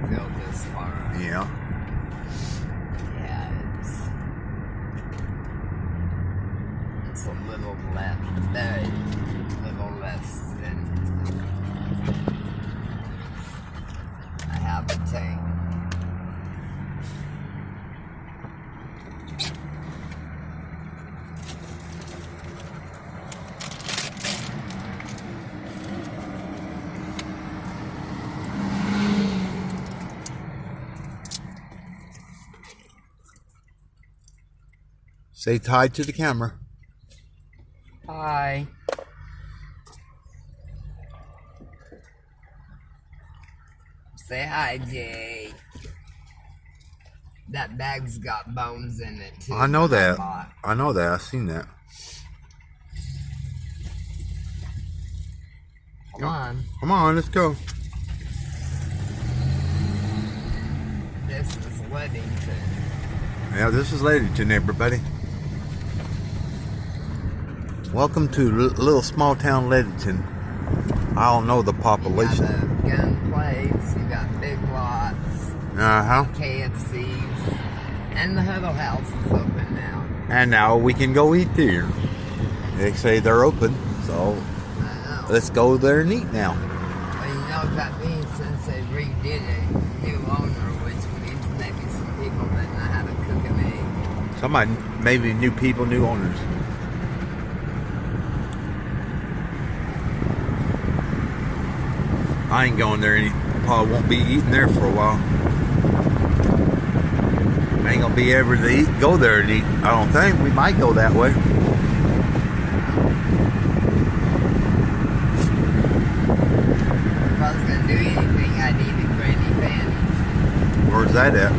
feel this far. Yeah. Yeah, it's a little less, very little less than I have a tank. Say hi to the camera. Hi. Say hi, Jay. That bag's got bones in it too. I know that. I know that. I've seen that. Come on. Come on, let's go. This is Weddington. Yeah, this is Ledyton, everybody. Welcome to little small town Ledyton. I don't know the population. You got a gun place, you got big lots, KFCs, and the Huddle House is open now. And now we can go eat there. They say they're open, so let's go there and eat now. Well, you know what that means, since they redid it, new owner, which means maybe some people that know how to cook an egg. Somebody, maybe new people, new owners. I ain't going there probably won't be eating there for a while. I ain't gonna be able to go there and eat. I don't think. We might go that way. If I was gonna do anything, I'd eat a Granny Fanny. Where's that at?